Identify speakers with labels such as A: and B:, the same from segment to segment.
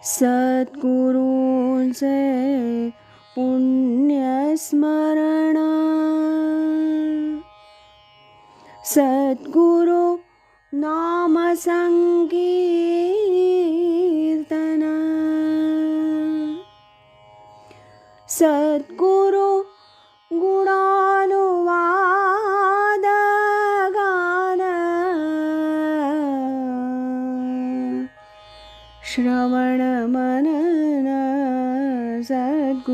A: सद्गुरूंचे पुण्यस्मरण, सद्गुरु नाम संकीर्तन, सद्गुरु गुणानुवाद गान, श्रवण मनन सद्गुरूंचे,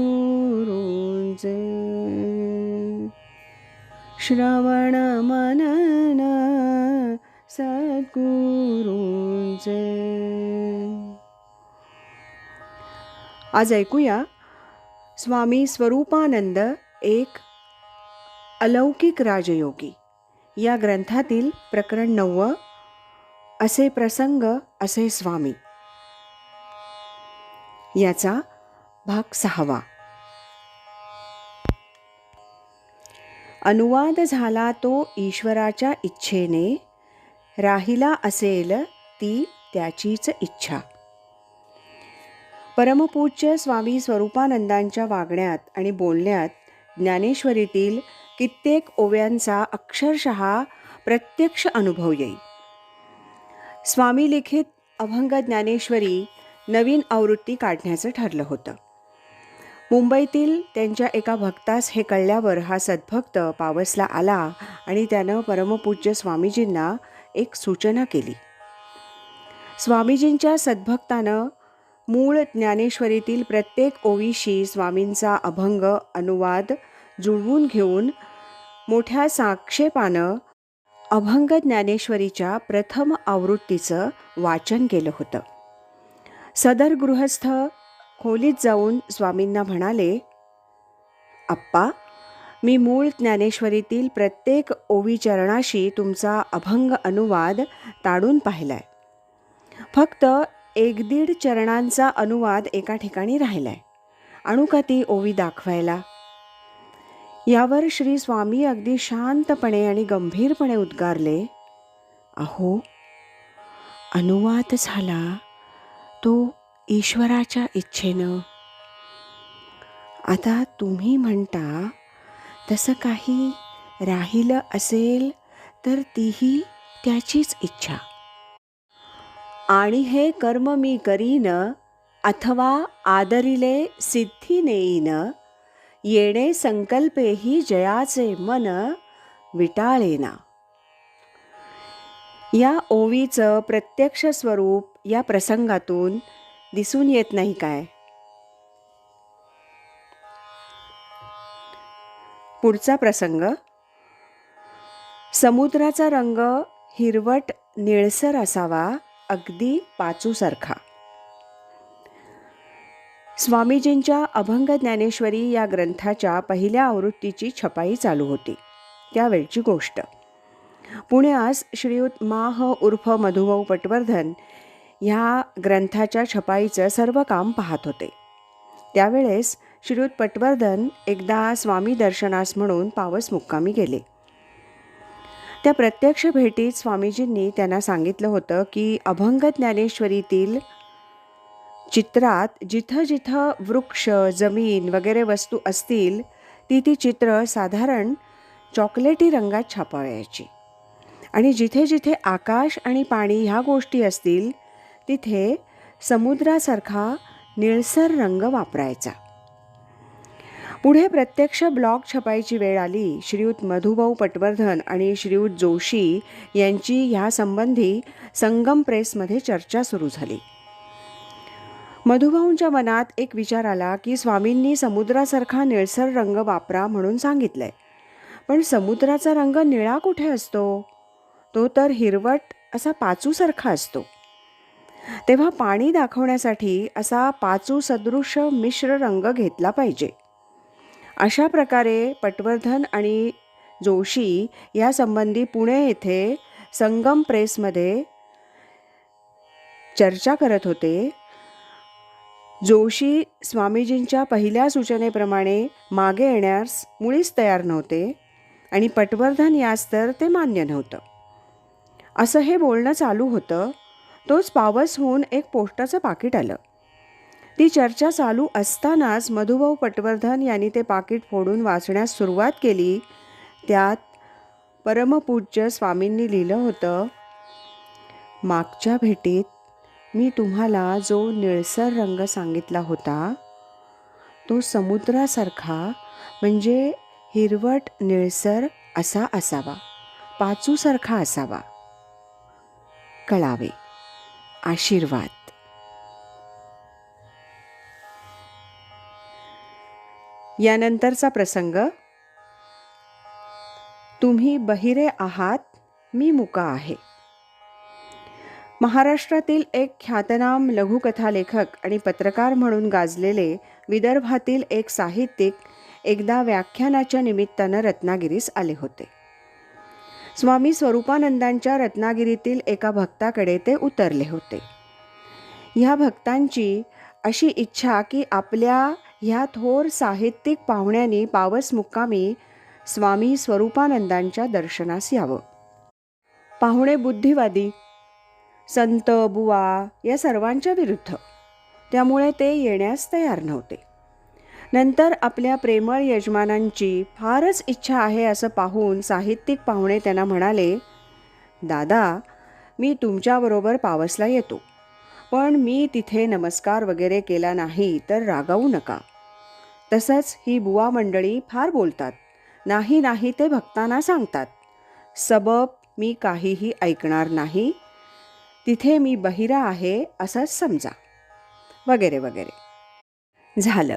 A: श्रवण मनन सद्गुरूंचे. आज ऐकूया स्वामी स्वरूपानंद एक अलौकिक राजयोगी या ग्रंथातील प्रकरण 9 असे प्रसंग असे स्वामी याचा भाग 6. अनुवाद झाला तो ईश्वराच्या इच्छेने, राहिला असेल ती त्याचीच इच्छा. परमपूज्य स्वामी स्वरूपानंदांच्या वागण्यात आणि बोलण्यात ज्ञानेश्वरीतील कित्येक ओव्यांचा अक्षरशः प्रत्यक्ष अनुभव येईल. स्वामी लिखित अभंग ज्ञानेश्वरी नवीन आवृत्ती काढण्याचं ठरलं होतं. मुंबईतील त्यांच्या एका भक्तास हे कळल्यावर हा सद्भक्त पावसला आला आणि त्यानं परमपूज्य स्वामीजींना एक सूचना केली. स्वामीजींच्या सद्भक्तानं मूळ ज्ञानेश्वरीतील प्रत्येक ओवीशी स्वामींचा अभंग अनुवाद जुळवून घेऊन मोठ्या साक्षेपानं अभंग ज्ञानेश्वरीच्या प्रथम आवृत्तीचं वाचन केलं होतं. सदर गृहस्थ खोलीत जाऊन स्वामींना म्हणाले, आप्पा, मी मूळ ज्ञानेश्वरीतील प्रत्येक ओवी चरणाशी तुमचा अभंग अनुवाद ताडून पाहिलाय. फक्त 1-1.5 चरणांचा अनुवाद एका ठिकाणी राहिलाय. आणू का ती ओवी दाखवायला? यावर श्री स्वामी अगदी शांतपणे आणि गंभीरपणे उद्गारले, अहो, अनुवाद झाला तो ईश्वराच्या इच्छेनं. आता तुम्ही म्हणता तसं काही राहिलं असेल तर तीही त्याचीच इच्छा. आणि हे कर्म मी करीन, अथवा आदरिले सिद्धी नेईन, येणे संकल्पेही जयाचे मन विटाळेना. या ओवीचं प्रत्यक्ष स्वरूप या प्रसंगातून दिसून येत नाही काय? पुढचा प्रसंग. समुद्राचा रंग हिरवट निळसर असावा, अगदी पाचूसारखा. स्वामीजींच्या अभंग ज्ञानेश्वरी या ग्रंथाच्या पहिल्या आवृत्तीची छपाई चालू होती. त्यावेळची गोष्ट. पुण्यास श्रीयुत माह उर्फ मधुभाऊ पटवर्धन ह्या ग्रंथाच्या छपाईचं सर्व काम पाहत होते. त्यावेळेस श्रीयुत पटवर्धन एकदा स्वामी दर्शनास म्हणून पावस मुक्कामी गेले. त्या प्रत्यक्ष भेटीत स्वामीजींनी त्यांना सांगितलं होतं की अभंग ज्ञानेश्वरीतील चित्रात जिथं जिथं वृक्ष, जमीन वगैरे वस्तू असतील ती चित्र साधारण चॉकलेटी रंगात छापावयाची, आणि जिथे जिथे आकाश आणि पाणी ह्या गोष्टी असतील तिथे समुद्रासारखा निळसर रंग वापरायचा. पुढे प्रत्यक्ष ब्लॉग छपाईची वेळ आली. श्रीयुत मधुभाऊ पटवर्धन आणि श्रीयुत जोशी यांची ह्यासंबंधी संगम प्रेसमध्ये चर्चा सुरू झाली. मधुभाऊंच्या मनात एक विचार आला की स्वामींनी समुद्रासारखा निळसर रंग वापरा म्हणून सांगितलंय, पण समुद्राचा रंग निळा कुठे असतो? तो तर हिरवट असा पाचूसारखा असतो. तेव्हा पाणी दाखवण्यासाठी असा पाचू सदृश मिश्र रंग घेतला पाहिजे. अशा प्रकारे पटवर्धन आणि जोशी यासंबंधी पुणे येथे संगम प्रेसमध्ये चर्चा करत होते. जोशी स्वामीजींच्या पहिल्या सूचनेप्रमाणे मागे येण्यास मुळीच तयार नव्हते आणि पटवर्धन यास तर ते मान्य नव्हतं. असं हे बोलणं चालू होतं. तोच पावस होऊन एक पोस्टाचं पाकिट आलं. ती चर्चा चालू असतानाच मधुभाऊ पटवर्धन यांनी ते पाकीट फोडून वाचण्यास सुरुवात केली. त्यात परमपूज्य स्वामींनी लिहिलं होतं, मागच्या भेटीत मी तुम्हाला जो निळसर रंग सांगितला होता तो समुद्रासारखा म्हणजे हिरवट निळसर असा असावा, पाचूसारखा असावा. कळावे. आशीर्वाद. यानंतरचा प्रसंग. तुम्ही बहिरे आहात, मी मुका आहे. महाराष्ट्रातील एक ख्यातनाम लघुकथा लेखक आणि पत्रकार म्हणून गाजलेले विदर्भातील एक साहित्यिक एकदा व्याख्यानाच्या निमित्तानं रत्नागिरीस आले होते. स्वामी स्वरूपानंदांच्या रत्नागिरीतील एका भक्ताकडे ते उतरले होते. ह्या भक्तांची अशी इच्छा की आपल्या ह्या थोर साहित्यिक पाहुण्यांनी पावस मुक्कामी स्वामी स्वरूपानंदांच्या दर्शनास यावं. पाहुणे बुद्धिवादी, संत, बुवा या सर्वांच्या विरुद्ध, त्यामुळे ते येण्यास तयार नव्हते. नंतर आपल्या प्रेमळ यजमानांची फारच इच्छा आहे असं पाहून साहित्यिक पाहुणे त्यांना म्हणाले, दादा, मी तुमच्याबरोबर पावसला येतो, पण मी तिथे नमस्कार वगैरे केला नाही तर रागावू नका. तसंच ही बुवा मंडळी फार बोलतात, नाही नाही ते भक्तांना सांगतात, सबब मी काहीही ऐकणार नाही, तिथे मी बहिरा आहे असंच समजा, वगैरे वगैरे. झालं.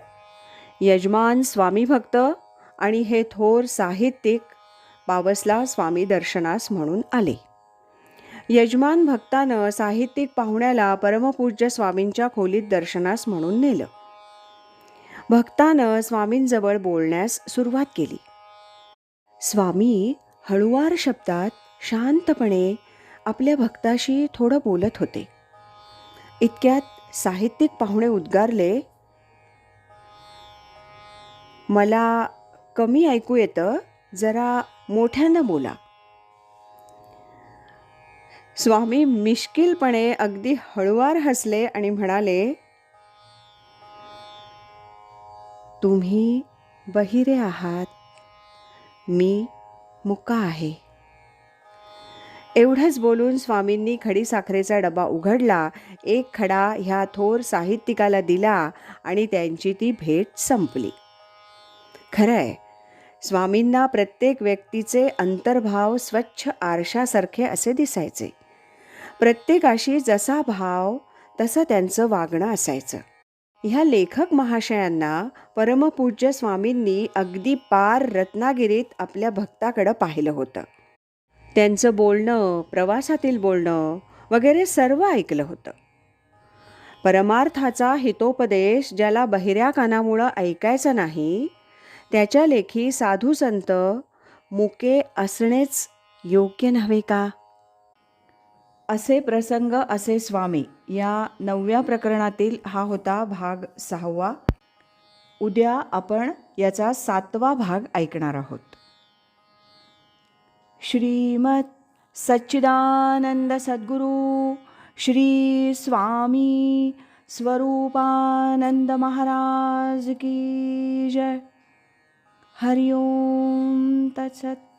A: यजमान स्वामी भक्त आणि हे थोर साहित्यिक पावसला स्वामी दर्शनास म्हणून आले. यजमान भक्तानं साहित्यिक पाहुण्याला परमपूज्य स्वामींच्या खोलीत दर्शनास म्हणून नेलं. भक्तानं स्वामींजवळ बोलण्यास सुरुवात केली. स्वामी हळुवार शब्दात शांतपणे आपल्या भक्ताशी थोडं बोलत होते. इतक्यात साहित्यिक पाहुणे उद्गारले, मला कमी ऐकू येतं, जरा मोठ्यानं बोला. स्वामी मिश्किलपणे अगदी हळुवार हसले आणि म्हणाले, तुम्ही बहिरे आहात, मी मुका आहे. एवढंच बोलून स्वामींनी खडीसाखरेचा डबा उघडला, एक खडा ह्या थोर साहित्यिकाला दिला आणि त्यांची ती भेट संपली. खरंय, स्वामींना प्रत्येक व्यक्तीचे अंतर्भाव स्वच्छ आरशासारखे असे दिसायचे. प्रत्येकाशी जसा भाव तसं त्यांचं वागणं असायचं. ह्या लेखक महाशयांना परमपूज्य स्वामींनी अगदी पार रत्नागिरीत आपल्या भक्ताकडं पाहिलं होतं. त्यांचं बोलणं, प्रवासातील बोलणं वगैरे सर्व ऐकलं होतं. परमार्थाचा हितोपदेश ज्याला बहिऱ्या कानामुळं ऐकायचा नाही, त्याच्या लेखी साधू संत मुके असणेच योग्य नव्हे का? असे प्रसंग असे स्वामी या 9व्या प्रकरणातील हा होता भाग 6वा. उद्या आपण याचा 7वा भाग ऐकणार आहोत. श्रीमद सच्चिदानंद सद्गुरु श्री स्वामी स्वरूपानंद महाराज की जय. हरि ओम तत्सत.